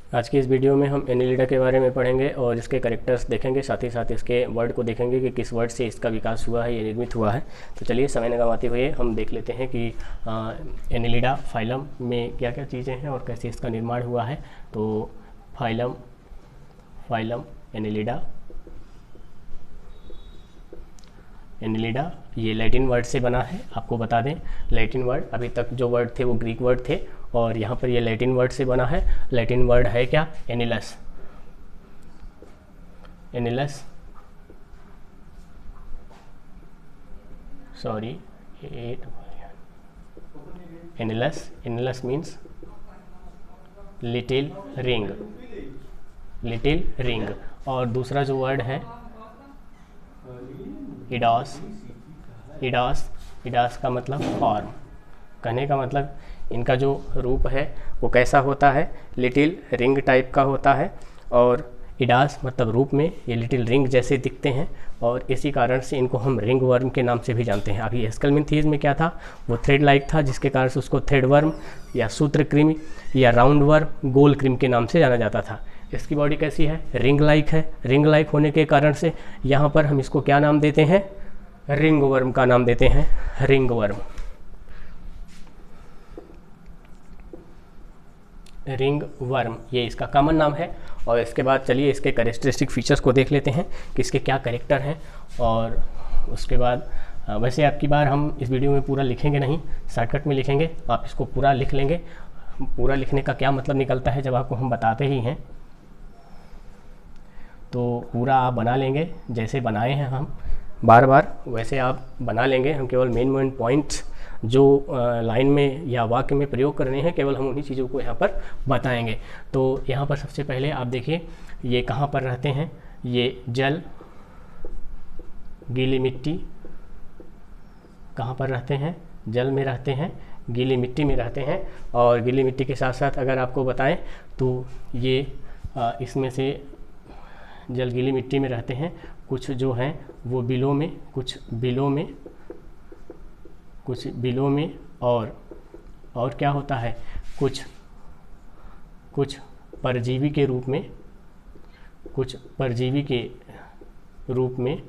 आज की इस वीडियो में हम एनिलिडा के बारे में पढ़ेंगे और इसके कैरेक्टर्स देखेंगे, साथ ही साथ इसके वर्ड को देखेंगे कि किस वर्ड से इसका विकास हुआ है या निर्मित हुआ है। तो चलिए समय न गंवाते हुए हम देख लेते हैं कि एनिलिडा फाइलम में क्या क्या चीज़ें हैं और कैसे इसका निर्माण हुआ है। तो फाइलम एनिलिडा ये लैटिन वर्ड से बना है। आपको बता दें, लैटिन वर्ड, अभी तक जो वर्ड थे वो ग्रीक वर्ड थे और यहाँ पर ये लैटिन वर्ड से बना है। लैटिन वर्ड है क्या? एनिलस। एनिलस मीन्स लिटिल रिंग। और दूसरा जो वर्ड है इडास का मतलब फॉर्म। कहने का मतलब इनका जो रूप है वो कैसा होता है? लिटिल रिंग टाइप का होता है। और इडास मतलब रूप में ये लिटिल रिंग जैसे दिखते हैं और इसी कारण से इनको हम रिंग वर्म के नाम से भी जानते हैं। अभी एस्केलमिंथीज में क्या था? वो थ्रेड लाइक था, जिसके कारण से उसको थ्रेड वर्म या सूत्र कृमि या राउंड वर्म, गोल कृमि के नाम से जाना जाता था। इसकी बॉडी कैसी है? रिंग लाइक है। रिंग लाइक होने के कारण से यहाँ पर हम इसको क्या नाम देते हैं? रिंग वर्म का नाम देते हैं, रिंग वर्म ये इसका कॉमन नाम है। और इसके बाद चलिए इसके कैरेक्टरिस्टिक फीचर्स को देख लेते हैं कि इसके क्या कैरेक्टर हैं। और उसके बाद वैसे आपकी बार हम इस वीडियो में पूरा लिखेंगे नहीं, शॉर्टकट में लिखेंगे। आप इसको पूरा लिख लेंगे। पूरा लिखने का क्या मतलब निकलता है, जब आपको हम बताते ही हैं तो पूरा आप बना लेंगे। जैसे बनाए हैं हम बार बार वैसे आप बना लेंगे। हम केवल मेन पॉइंट्स जो लाइन में या वाक्य में प्रयोग करने हैं, केवल हम उन्हीं चीज़ों को यहाँ पर बताएंगे। तो यहाँ पर सबसे पहले आप देखिए, ये कहाँ पर रहते हैं? ये जल, गीली मिट्टी। कहाँ पर रहते हैं? जल में रहते हैं, गीली मिट्टी में रहते हैं। और गीली मिट्टी के साथ साथ अगर आपको बताएं तो ये इसमें से जल गीली मिट्टी में रहते हैं। कुछ जो हैं वो बिलों में, कुछ बिलों में और क्या होता है? कुछ परजीवी के रूप में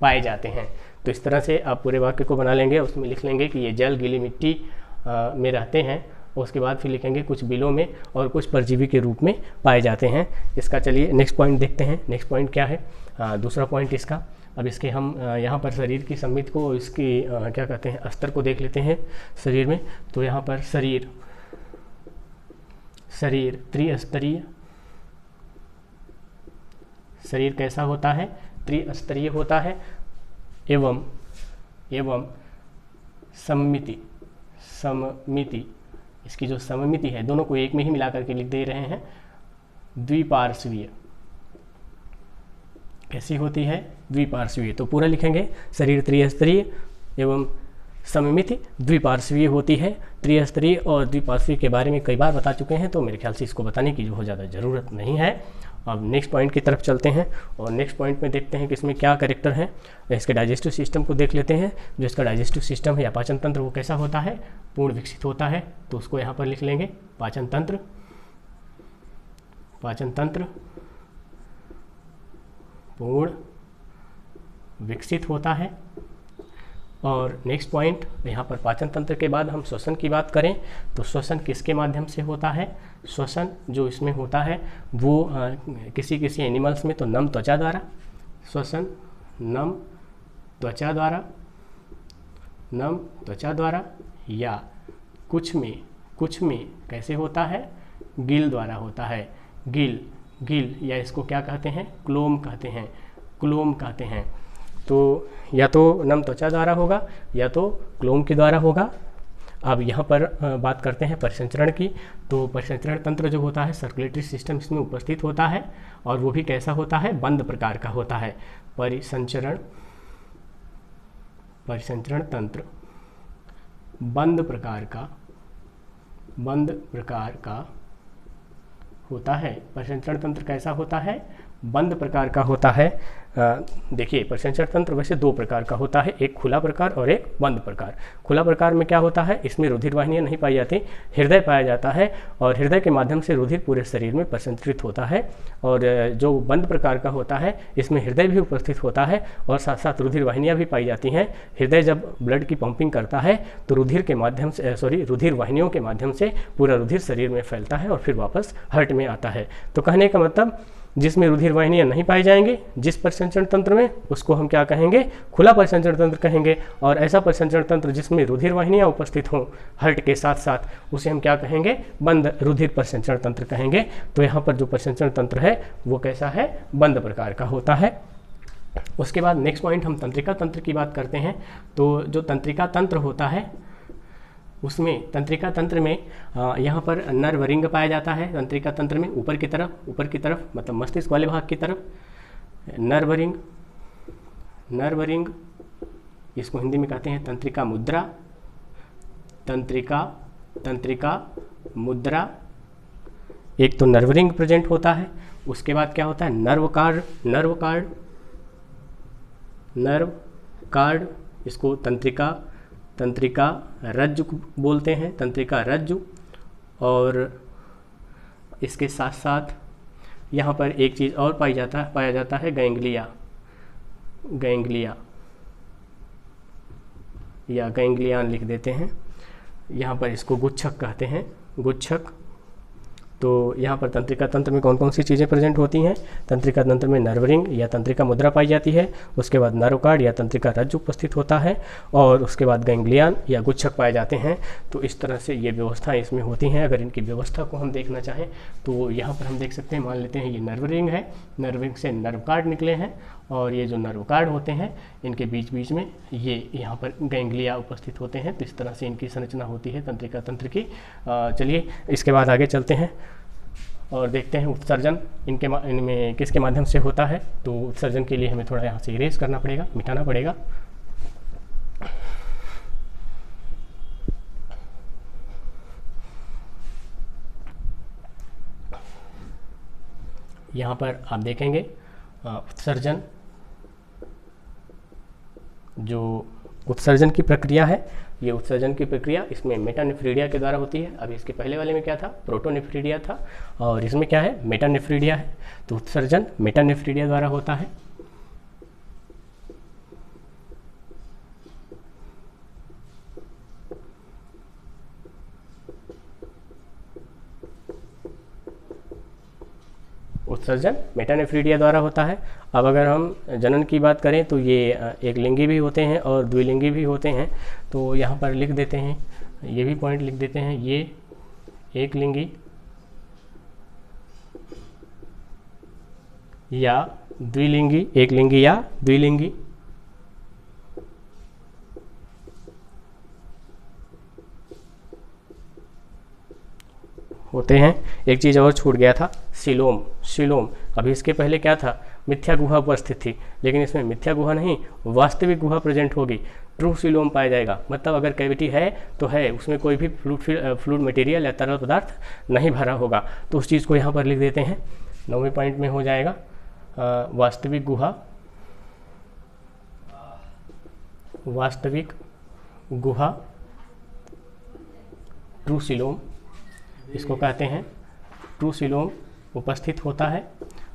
पाए जाते हैं। तो इस तरह से आप पूरे वाक्य को बना लेंगे। उसमें लिख लेंगे कि ये जल गीली मिट्टी में रहते हैं। उसके बाद फिर लिखेंगे कुछ बिलों में और कुछ परजीवी के रूप में पाए जाते हैं। इसका चलिए नेक्स्ट पॉइंट देखते हैं। नेक्स्ट पॉइंट क्या है? दूसरा पॉइंट इसका, अब इसके हम यहाँ पर शरीर की सम्मित को, इसकी क्या कहते हैं, अस्तर को देख लेते हैं शरीर में। तो यहाँ पर शरीर त्रिस्तरीय। शरीर कैसा होता है? त्रिस्तरीय होता है। एवं सममिति, इसकी जो सममिति है, दोनों को एक में ही मिला करके लिख दे रहे हैं। द्विपार्श्वीय कैसी होती है? द्विपार्श्वीय। तो पूरा लिखेंगे, शरीर त्रिस्तरीय एवं सममिति द्विपार्श्वीय होती है। त्रिस्तरीय और द्विपार्श्वीय के बारे में कई बार बता चुके हैं, तो मेरे ख्याल से इसको बताने की बहुत ज़्यादा ज़रूरत नहीं है। अब नेक्स्ट पॉइंट की तरफ चलते हैं और नेक्स्ट पॉइंट में देखते हैं कि इसमें क्या कैरेक्टर हैं। इसके डाइजेस्टिव सिस्टम को देख लेते हैं। जो इसका डाइजेस्टिव सिस्टम है या पाचन तंत्र, वो कैसा होता है? पूर्ण विकसित होता है। तो उसको यहाँ पर लिख लेंगे, पाचन तंत्र पूर्ण विकसित होता है। और नेक्स्ट पॉइंट, यहाँ पर पाचन तंत्र के बाद हम श्वसन की बात करें तो श्वसन किसके माध्यम से होता है? श्वसन जो इसमें होता है वो किसी एनिमल्स में तो नम त्वचा द्वारा, श्वसन नम त्वचा द्वारा, या कुछ में कैसे होता है? गिल द्वारा होता है। गिल या इसको क्या कहते हैं? क्लोम कहते हैं। तो या तो नम त्वचा द्वारा होगा या तो क्लोम के द्वारा होगा। अब यहाँ पर बात करते हैं परिसंचरण की। तो परिसंचरण तंत्र जो होता है, सर्कुलेटरी सिस्टम इसमें उपस्थित होता है और वो भी कैसा होता है? बंद प्रकार का होता है। परिसंचरण तंत्र बंद प्रकार का होता है। परिसंचरण तंत्र कैसा होता है? बंद प्रकार का होता है। देखिए परिसंचरण तंत्र वैसे दो प्रकार का होता है, एक खुला प्रकार और एक बंद प्रकार। खुला प्रकार में क्या होता है, इसमें रुधिर वाहिनियाँ नहीं पाई जाती, हृदय पाया जाता है और हृदय के माध्यम से रुधिर पूरे शरीर में प्रसंचरित होता है। और जो बंद प्रकार का होता है इसमें हृदय भी उपस्थित होता है और साथ साथ रुधिर वाहिनियाँ भी पाई जाती हैं। हृदय जब ब्लड की पंपिंग करता है तो रुधिर के माध्यम से रुधिर वाहिनियों के माध्यम से पूरा रुधिर शरीर में फैलता है और फिर वापस हार्ट में आता है। तो कहने का मतलब जिसमें रुधिर वाहिनियाँ नहीं पाई जाएंगी जिस परिसंचरण तंत्र में, उसको हम क्या कहेंगे, खुला परिसंचरण तंत्र कहेंगे। और ऐसा परिसंचरण तंत्र जिसमें रुधिर वाहिनियाँ उपस्थित हों हार्ट के साथ साथ, उसे हम क्या कहेंगे, बंद रुधिर परिसंचरण तंत्र कहेंगे। तो यहाँ पर जो परिसंचरण तंत्र है वो कैसा है, बंद प्रकार का होता है। उसके बाद नेक्स्ट पॉइंट हम तंत्रिका तंत्र की बात करते हैं। तो जो तंत्रिका तंत्र होता है उसमें तंत्रिका तंत्र में यहाँ पर नर्व रिंग पाया जाता है। तंत्रिका तंत्र में ऊपर की तरफ मतलब मस्तिष्क वाले भाग की तरफ नर्व रिंग, इसको हिंदी में कहते हैं तंत्रिका मुद्रा। तंत्रिका मुद्रा, एक तो नर्व रिंग प्रेजेंट होता है, उसके बाद क्या होता है, नर्व कार्ड, इसको तंत्रिका रज्जु बोलते हैं, तंत्रिका रज्जु। और इसके साथ साथ यहाँ पर एक चीज़ और पाया जाता है गैंग्लिया या गैंग्लियान लिख देते हैं। यहाँ पर इसको गुच्छक कहते हैं, गुच्छक। तो यहाँ पर तंत्रिका तंत्र में कौन कौन सी चीज़ें प्रेजेंट होती हैं, तंत्रिका तंत्र में नर्व रिंग या तंत्रिका मुद्रा पाई जाती है, उसके बाद नर्व कार्ड या तंत्रिका रज्जु उपस्थित होता है और उसके बाद गैंग्लियान या गुच्छक पाए जाते हैं। तो इस तरह से ये व्यवस्थाएं इसमें होती हैं। अगर इनकी व्यवस्था को हम देखना चाहें तो यहाँ पर हम देख सकते हैं, मान लेते हैं ये नर्व रिंग है, नर्व रिंग से नर्व कार्ड निकले हैं और ये जो नर्व कार्ड होते हैं इनके बीच बीच में ये यहाँ पर गैंग्लिया उपस्थित होते हैं। तो इस तरह से इनकी संरचना होती है तंत्रिका तंत्र की। चलिए इसके बाद आगे चलते हैं और देखते हैं उत्सर्जन इनमें किसके माध्यम से होता है। तो उत्सर्जन के लिए हमें थोड़ा यहाँ से इरेज करना पड़ेगा, मिटाना पड़ेगा। यहाँ पर आप देखेंगे उत्सर्जन, जो उत्सर्जन की प्रक्रिया है, ये उत्सर्जन की प्रक्रिया इसमें मेटानेफ्रीडिया के द्वारा होती है। अभी इसके पहले वाले में क्या था, प्रोटोनेफ्रीडिया था और इसमें क्या है, मेटानेफ्रीडिया है। तो उत्सर्जन मेटानेफ्रीडिया द्वारा होता है। उत्सर्जन मेटानेफ्रीडिया द्वारा होता है। अब अगर हम जनन की बात करें तो ये एक लिंगी भी होते हैं और द्विलिंगी भी होते हैं। तो यहाँ पर लिख देते हैं, ये भी पॉइंट लिख देते हैं, ये एक लिंगी या द्विलिंगी, एक लिंगी या द्विलिंगी होते हैं। एक चीज़ और छूट गया था, सिलोम। अभी इसके पहले क्या था, मिथ्या गुहा उपस्थित थी, लेकिन इसमें मिथ्या गुहा नहीं, वास्तविक गुहा प्रेजेंट होगी, ट्रू सिलोम पाया जाएगा। मतलब अगर कैविटी है तो है, उसमें कोई भी फ्लूइड मटेरियल या तरल पदार्थ नहीं भरा होगा। तो उस चीज़ को यहाँ पर लिख देते हैं, 9वें पॉइंट में हो जाएगा वास्तविक गुहा ट्रू सिलोम, इसको कहते हैं ट्रू सिलोम उपस्थित होता है।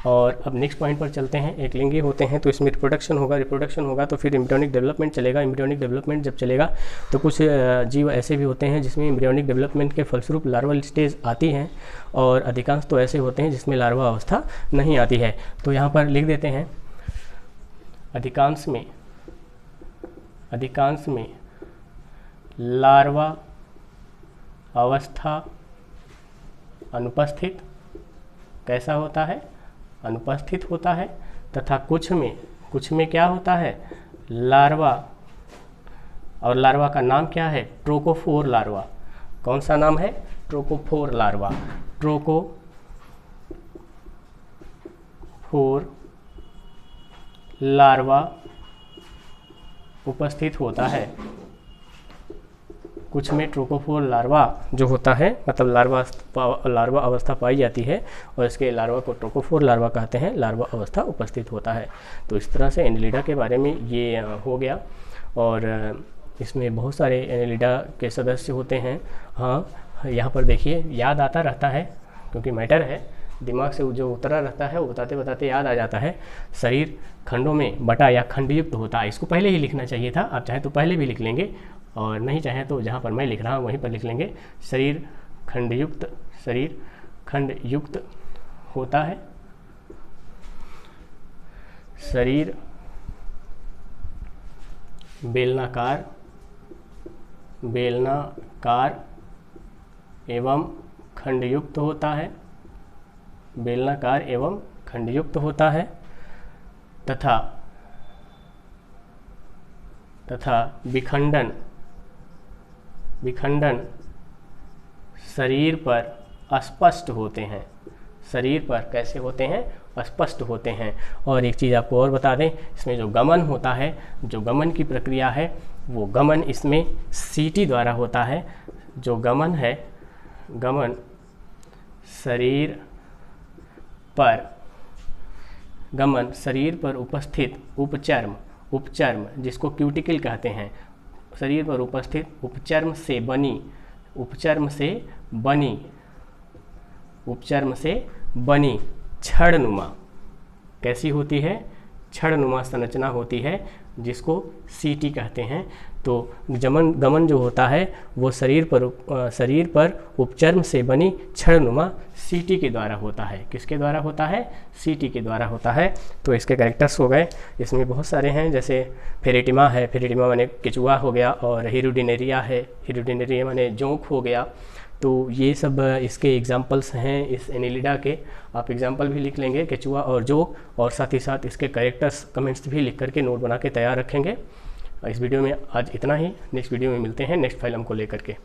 और अब नेक्स्ट पॉइंट पर चलते हैं। एक लिंगी होते हैं तो इसमें रिप्रोडक्शन होगा तो फिर एम्ब्रियोनिक डेवलपमेंट चलेगा। एम्ब्रियोनिक डेवलपमेंट जब चलेगा तो कुछ जीव ऐसे भी होते हैं जिसमें एम्ब्रियोनिक डेवलपमेंट के फलस्वरूप लार्वल स्टेज आती हैं और अधिकांश तो ऐसे होते हैं जिसमें लार्वा अवस्था नहीं आती है। तो यहाँ पर लिख देते हैं, अधिकांश में लार्वा अवस्था अनुपस्थित, कैसा होता है, अनुपस्थित होता है। तथा कुछ में क्या होता है, लार्वा, और लार्वा का नाम क्या है, ट्रोकोफोर लार्वा। कौन सा नाम है, ट्रोकोफोर लार्वा। ट्रोकोफोर लार्वा उपस्थित होता है। कुछ में ट्रोकोफोर लार्वा जो होता है, मतलब लार्वा अवस्था पाई जाती है और इसके लार्वा को ट्रोकोफोर लार्वा कहते हैं, लार्वा अवस्था उपस्थित होता है। तो इस तरह से एनेलिडा के बारे में ये हो गया। और इसमें बहुत सारे एनेलिडा के सदस्य होते हैं। हाँ, यहाँ पर देखिए याद आता रहता है, क्योंकि मैटर है, दिमाग से जो उतरा रहता है वो बताते बताते याद आ जाता है। शरीर खंडों में बटा या खंडयुक्त होता है। इसको पहले ही लिखना चाहिए था, आप चाहें तो पहले भी लिख लेंगे और नहीं चाहें तो जहाँ पर मैं लिख रहा हूँ वहीं पर लिख लेंगे। शरीर खंडयुक्त होता है। शरीर बेलनाकार एवं खंडयुक्त होता है, बेलनाकार एवं खंडयुक्त होता है तथा विखंडन शरीर पर अस्पष्ट होते हैं। शरीर पर कैसे होते हैं? अस्पष्ट होते हैं। और एक चीज़ आपको और बता दें, इसमें जो गमन होता है, जो गमन की प्रक्रिया है, वो गमन इसमें सीटी द्वारा होता है। जो गमन है, गमन शरीर पर उपस्थित उपचर्म जिसको क्यूटिकल कहते हैं, शरीर पर उपस्थित उपचर्म से बनी छड़नुमा, कैसी होती है? छड़नुमा संरचना होती है, जिसको सीटी कहते हैं। तो गमन जो होता है वो शरीर पर उपचर्म से बनी छड़नुमा सीटी के द्वारा होता है। किसके द्वारा होता है? सीटी के द्वारा होता है। तो इसके कैरेक्टर्स हो गए, इसमें बहुत सारे हैं, जैसे फेरेटिमा है, फेरेटिमा माने केचुआ हो गया, और हिरुडिनेरिया है, हिरुडिनेरिया माने जोंक हो गया। तो ये सब इसके एग्जाम्पल्स हैं इस एनेलिडा के। आप एग्जाम्पल भी लिख लेंगे, केचुआ और जोंक, और साथ ही साथ इसके कैरेक्टर्स कमेंट्स भी लिख करके नोट बना के तैयार रखेंगे। इस वीडियो में आज इतना ही। नेक्स्ट वीडियो में मिलते हैं नेक्स्ट फाइलम को लेकर के।